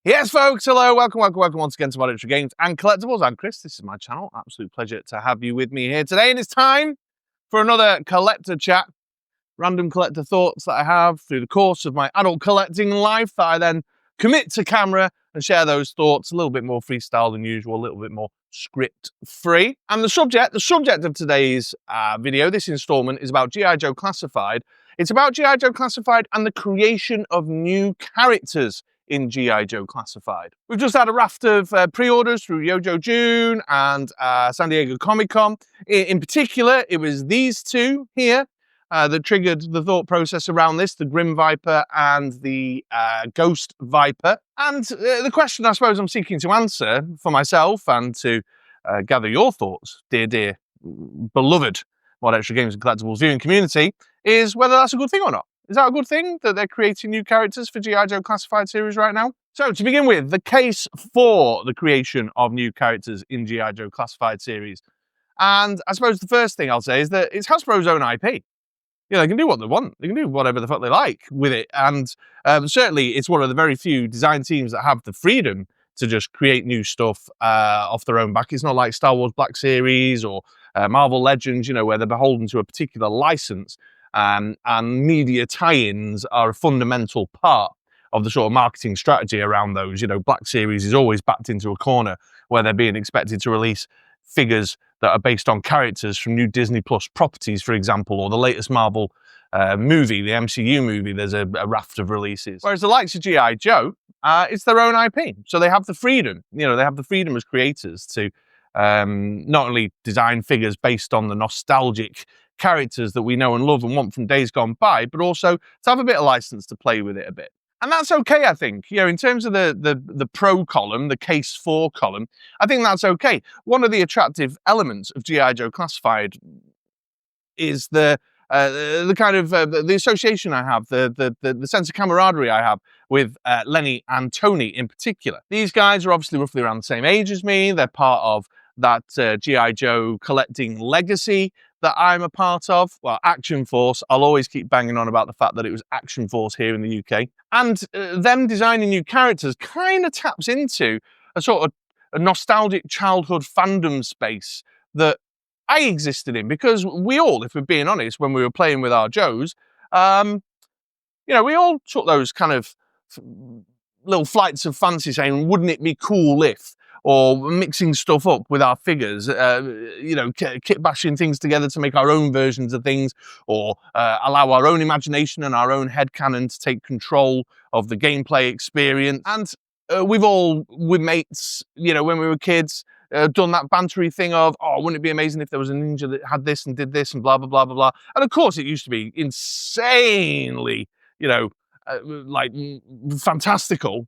Yes, folks, hello, welcome once again to MoDXtra Games and Collectibles. I'm Chris, this is my channel. Absolute pleasure to have you with me here today, and it's time for another collector chat. Random collector thoughts that I have through the course of my adult collecting life that I then commit to camera and share those thoughts a little bit more freestyle than usual, a little bit more script free. And the subject of today's video, this installment, is about G.I. Joe Classified. It's about G.I. Joe Classified and the creation of new characters in G.I. Joe Classified. We've just had a raft of pre-orders through Yojo June and San Diego Comic-Con. In particular, it was these two here that triggered the thought process around this, the Grim Viper and the Ghost Viper. And the question I suppose I'm seeking to answer for myself and to gather your thoughts, dear beloved MoDXtra Games and Collectibles viewing community, is whether that's a good thing or not. Is that a good thing that they're creating new characters for G.I. Joe Classified series right now? So to begin with, the case for the creation of new characters in G.I. Joe Classified series. And I suppose the first thing I'll say is that it's Hasbros Own IP. You know, they can do what they want. They can do whatever the fuck they like with it. And certainly it's one of the very few design teams that have the freedom to just create new stuff off their own back. It's not like Star Wars Black Series or Marvel Legends, you know, where they're beholden to a particular license. And media tie-ins are a fundamental part of the sort of marketing strategy around those. You know, Black Series is always backed into a corner where they're being expected to release figures that are based on characters from new Disney Plus properties, for example, or the latest Marvel movie, the MCU movie. There's a raft of releases. Whereas the likes of G.I. Joe, it's their own IP. So they have the freedom, you know, they have the freedom as creators to not only design figures based on the nostalgic characters that we know and love and want from days gone by, but also to have a bit of license to play with it a bit. And that's okay, I think. You know, in terms of the pro column, the case for column, I think that's okay. One of the attractive elements of G.I. Joe Classified is the kind of the association I have, the sense of camaraderie I have with Lenny and Tony in particular. These guys are obviously roughly around the same age as me. They're part of that G.I. Joe collecting legacy that I'm a part of. Well, Action Force, I'll always keep banging on about the fact that it was Action Force here in the UK. And them designing new characters kind of taps into a sort of a nostalgic childhood fandom space that I existed in, because we all, if we're being honest, when we were playing with our Joes, you know, we all took those kind of little flights of fancy saying, wouldn't it be cool if, or mixing stuff up with our figures, you know, kit bashing things together to make our own versions of things, or allow our own imagination and our own headcanon to take control of the gameplay experience. And we've all, with mates, you know, when we were kids, done that bantery thing of, oh, wouldn't it be amazing if there was a ninja that had this and did this and blah, blah, blah, blah, blah. And of course, it used to be insanely, you know, like fantastical,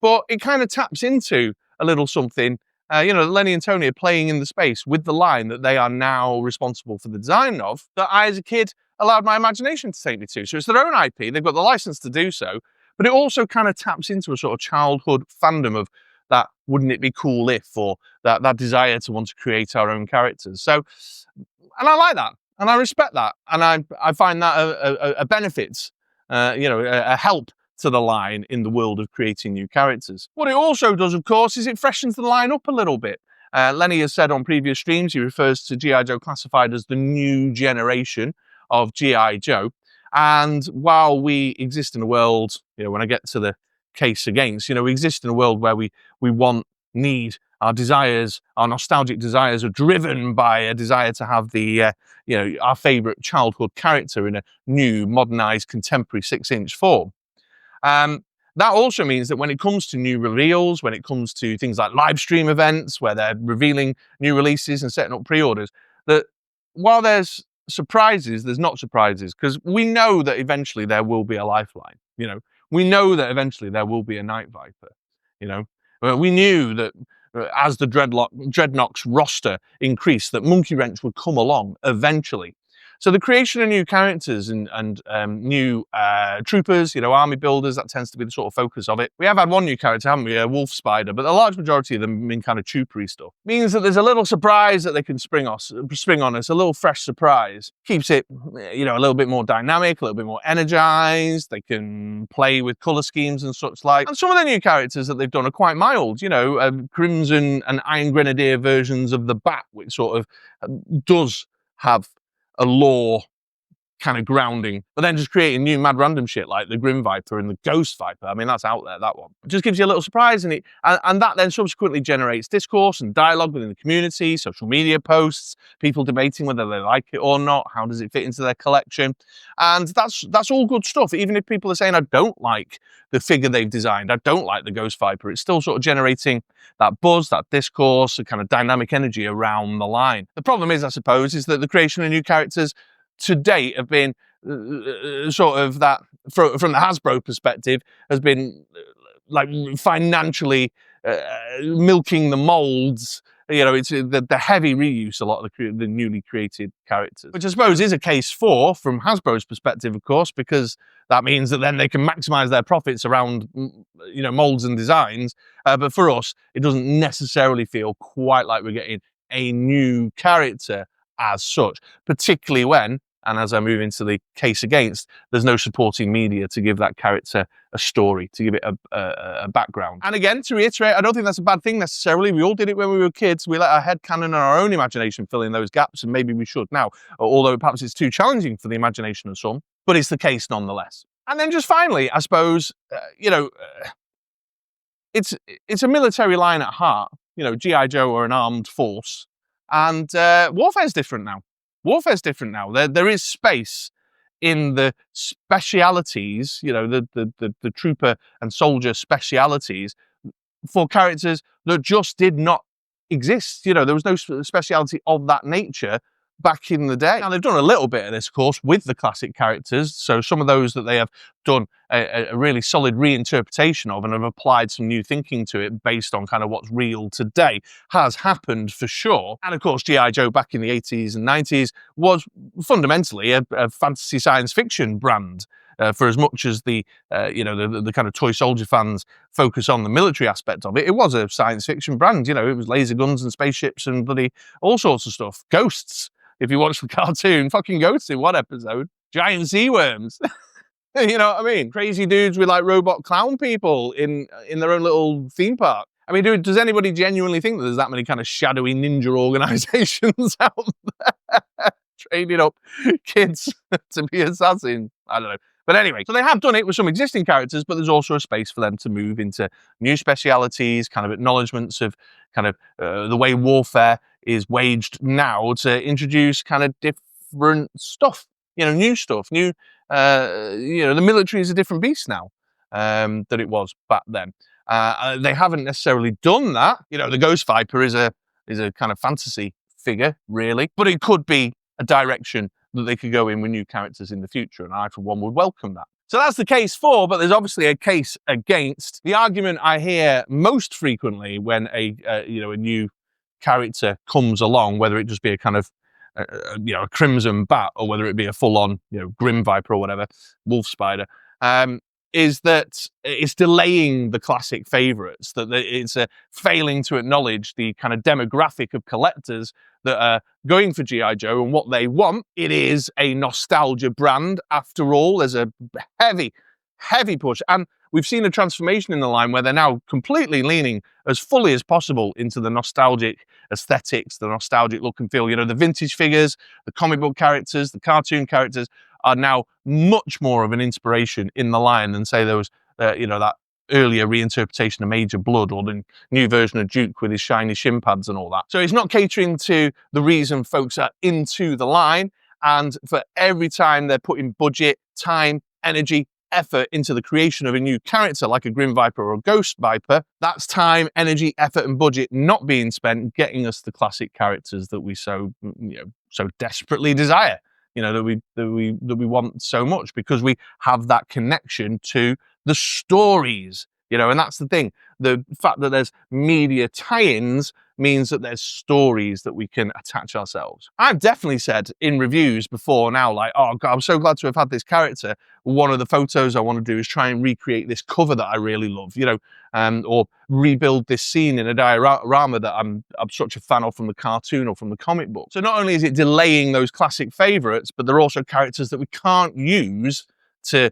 but it kind of taps into a little something, you know, Lenny and Tony are playing in the space with the line that they are now responsible for the design of, that I, as a kid, allowed my imagination to take me to. So it's their own IP, they've got the license to do so, but it also kind of taps into a sort of childhood fandom of that, wouldn't it be cool if, or that desire to want to create our own characters. So, and I like that, and I respect that, and I find that a benefit, you know, a help to the line in the world of creating new characters. What it also does, of course, is it freshens the line up a little bit. Lenny has said on previous streams, he refers to G.I. Joe Classified as the new generation of G.I. Joe. And while we exist in a world, you know, when I get to the case against, you know, we exist in a world where we want, need, our desires, our nostalgic desires are driven by a desire to have the, you know, our favourite childhood character in a new, modernised, contemporary 6-inch form. That also means that when it comes to new reveals, when it comes to things like live stream events where they're revealing new releases and setting up pre-orders, that while there's surprises, there's not surprises, because we know that eventually there will be a lifeline. You know, we know that eventually there will be a Night Viper. You know, we knew that as the Dreadnoks roster increased, that Monkey Wrench would come along eventually. So the creation of new characters and new troopers, you know, army builders, that tends to be the sort of focus of it. We have had one new character, haven't we? A wolf spider, but the large majority of them have been kind of troopery stuff. Means that there's a little surprise that they can spring on us, a little fresh surprise. Keeps it, you know, a little bit more dynamic, a little bit more energized. They can play with colour schemes and such like. And some of the new characters that they've done are quite mild, you know, Crimson and Iron Grenadier versions of the Bat, which sort of does have a lore kind of grounding, but then just creating new mad random shit like the Grim Viper and the Ghost Viper. I mean, that's out there, that one. It just gives you a little surprise in it. And that then subsequently generates discourse and dialogue within the community, social media posts, people debating whether they like it or not, how does it fit into their collection. And that's all good stuff. Even if people are saying, I don't like the figure they've designed, I don't like the Ghost Viper, it's still sort of generating that buzz, that discourse, a kind of dynamic energy around the line. The problem is, I suppose, is that the creation of new characters to date have been sort of that, from the Hasbro perspective, has been like financially milking the molds. You know, it's the heavy reuse, a lot of the newly created characters, which I suppose is a case for, from Hasbro's perspective, of course, because that means that then they can maximize their profits around, you know, molds and designs. But for us, it doesn't necessarily feel quite like we're getting a new character as such, particularly when, and as I move into the case against, there's no supporting media to give that character a story, to give it a background. And again, to reiterate, I don't think that's a bad thing necessarily. We all did it when we were kids. We let our headcanon and our own imagination fill in those gaps, and maybe we should now, although perhaps it's too challenging for the imagination of some, but it's the case nonetheless. And then just finally, I suppose, you know, it's a military line at heart. You know, G.I. Joe are an armed force, and warfare's different now. Warfare's different now. There is space in the specialities, you know, the trooper and soldier specialities for characters that just did not exist. You know, there was no speciality of that nature back in the day. Now, they've done a little bit of this, of course, with the classic characters. So some of those that they have done a really solid reinterpretation of and have applied some new thinking to it based on kind of what's real today has happened for sure. And of course, G.I. Joe back in the 80s and 90s was fundamentally a fantasy science fiction brand. For as much as the you know, the kind of toy soldier fans focus on the military aspect of it, it was a science fiction brand. You know, it was laser guns and spaceships and bloody all sorts of stuff. Ghosts, if you watch the cartoon, fucking ghosts in one episode. Giant seaworms. You know what I mean? Crazy dudes with like robot clown people in their own little theme park. I mean, does anybody genuinely think that there's that many kind of shadowy ninja organizations out there training up kids to be assassins? I don't know. But anyway, so they have done it with some existing characters, but there's also a space for them to move into new specialities, kind of acknowledgements of kind of the way warfare is waged now, to introduce kind of different stuff, you know, new stuff, new, you know, the military is a different beast now than it was back then. They haven't necessarily done that. You know, the Ghost Viper is a kind of fantasy figure, really, but it could be a direction that they could go in with new characters in the future, and I, for one, would welcome that. So that's the case for, but there's obviously a case against. The argument I hear most frequently when a new character comes along, whether it just be a kind of you know, a Crimson Bat, or whether it be a full-on, you know, Grim Viper or whatever, Wolf Spider, is that it's delaying the classic favourites, that it's failing to acknowledge the kind of demographic of collectors that are going for G.I. Joe and what they want. It is a nostalgia brand, after all. There's a heavy, heavy push. And we've seen a transformation in the line where they're now completely leaning as fully as possible into the nostalgic aesthetics, the nostalgic look and feel. You know, the vintage figures, the comic book characters, the cartoon characters are now much more of an inspiration in the line than, say, there was, you know, that earlier reinterpretation of Major Blood, or the new version of Duke with his shiny shin pads and all that. So it's not catering to the reason folks are into the line, and for every time they're putting budget, time, energy, effort into the creation of a new character like a Grim Viper or a Ghost Viper, that's time, energy, effort and budget not being spent getting us the classic characters that we so desperately desire, you know, that we want so much, because we have that connection to the stories, you know. And that's the thing, the fact that there's media tie-ins means that there's stories that we can attach ourselves. I've definitely said in reviews before now, like, oh God, I'm so glad to have had this character. One of the photos I want to do is try and recreate this cover that I really love, you know, or rebuild this scene in a diorama that I'm such a fan of from the cartoon or from the comic book. So not only is it delaying those classic favorites, but they're also characters that we can't use to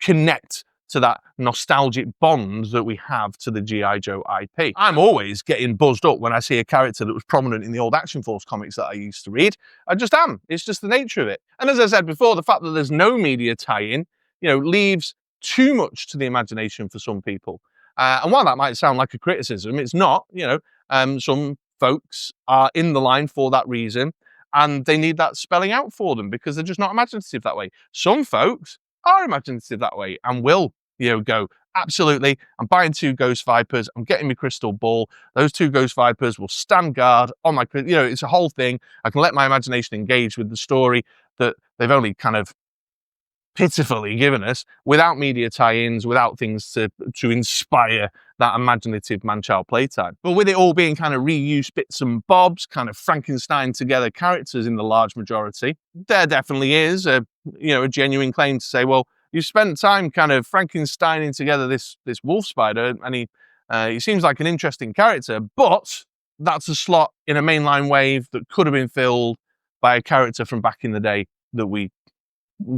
connect to that nostalgic bond that we have to the G.I. Joe IP. I'm always getting buzzed up when I see a character that was prominent in the old Action Force comics that I used to read. I just am. It's just the nature of it. And as I said before, the fact that there's no media tie-in, you know, leaves too much to the imagination for some people. And while that might sound like a criticism, it's not. You know, some folks are in the line for that reason, and they need that spelling out for them because they're just not imaginative that way. Some folks are imaginative that way and will, you know, go, absolutely, I'm buying 2 Ghost Vipers, I'm getting my crystal ball, those 2 Ghost Vipers will stand guard on my, you know, it's a whole thing. I can let my imagination engage with the story that they've only kind of pitifully given us without media tie-ins, without things to inspire that imaginative man-child playtime. But with it all being kind of reused bits and bobs, kind of Frankenstein together characters in the large majority, there definitely is a, you know, a genuine claim to say, well, you spent time kind of Frankensteining together this wolf spider, and he seems like an interesting character, but that's a slot in a mainline wave that could have been filled by a character from back in the day that we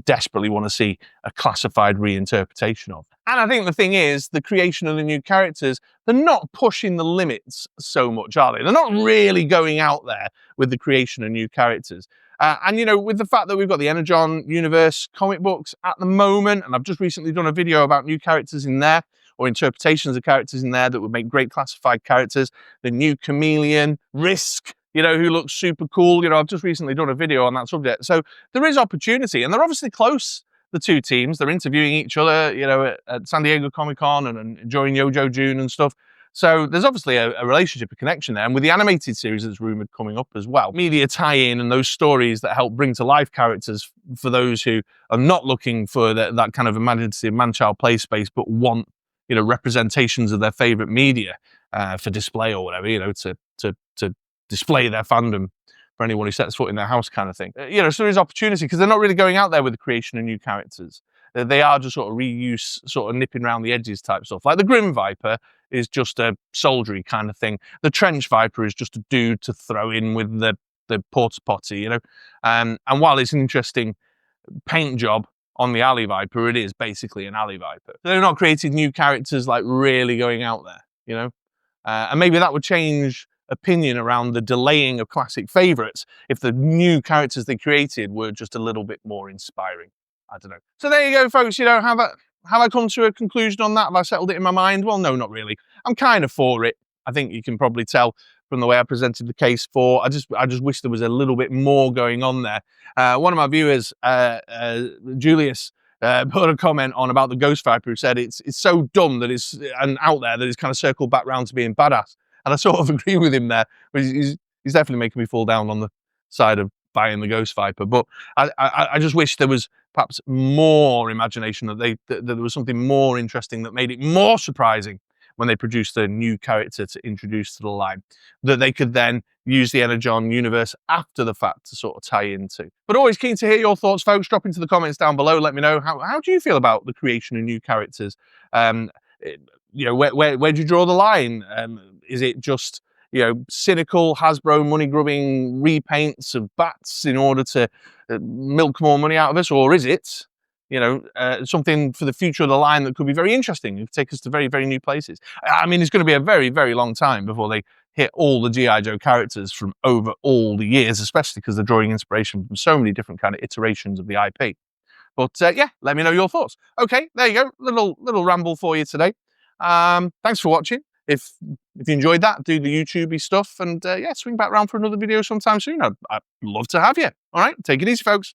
desperately want to see a classified reinterpretation of. And I think the thing is, the creation of the new characters, they're not pushing the limits so much, are they? They're not really going out there with the creation of new characters. And, you know, with the fact that we've got the Energon universe comic books at the moment, and I've just recently done a video about new characters in there, or interpretations of characters in there that would make great classified characters, the new Chameleon, Risk, you know, who looks super cool. You know, I've just recently done a video on that subject. So there is opportunity, and they're obviously close, the two teams. They're interviewing each other, you know, at San Diego Comic-Con and enjoying Yojo June and stuff. So there's obviously a relationship, a connection there. And with the animated series that's rumoured coming up as well, media tie-in and those stories that help bring to life characters for those who are not looking for that kind of imaginative man-child play space, but want, you know, representations of their favourite media for display or whatever, you know, to display their fandom for anyone who sets foot in their house kind of thing. You know, so there is opportunity because they're not really going out there with the creation of new characters. They are just sort of reuse, sort of nipping around the edges type stuff. Like the Grim Viper is just a soldiery kind of thing. The Trench Viper is just a dude to throw in with the porta potty, you know. And while it's an interesting paint job on the Alley Viper, it is basically an Alley Viper. They're not creating new characters like really going out there, you know. And maybe that would change opinion around the delaying of classic favourites if the new characters they created were just a little bit more inspiring. I don't know. So there you go, folks. You know, have I come to a conclusion on that? Have I settled it in my mind? Well, no, not really. I'm kind of for it. I think you can probably tell from the way I presented the case for. I just wish there was a little bit more going on there. One of my viewers, Julius, put a comment on about the Ghost Viper who said it's so dumb that it's and out there that it's kind of circled back round to being badass. And I sort of agree with him there. But he's definitely making me fall down on the side of buying the Ghost Viper. But I just wish there was perhaps more imagination, that there was something more interesting that made it more surprising when they produced a new character to introduce to the line, that they could then use the Energon universe after the fact to sort of tie into. But always keen to hear your thoughts, folks. Drop into the comments down below. Let me know how do you feel about the creation of new characters? You know, where do you draw the line? Is it just, you know, cynical Hasbro money grubbing repaints of bats in order to milk more money out of us, or is it, you know, something for the future of the line that could be very interesting and take us to very, very new places? I mean, it's going to be a very, very long time before they hit all the G.I. Joe characters from over all the years, especially because they're drawing inspiration from so many different kind of iterations of the IP. But yeah, let me know your thoughts. Okay, there you go. Little ramble for you today. Thanks for watching. If you enjoyed that, do the YouTubey stuff, and yeah, swing back round for another video sometime soon. I'd love to have you. All right, take it easy, folks.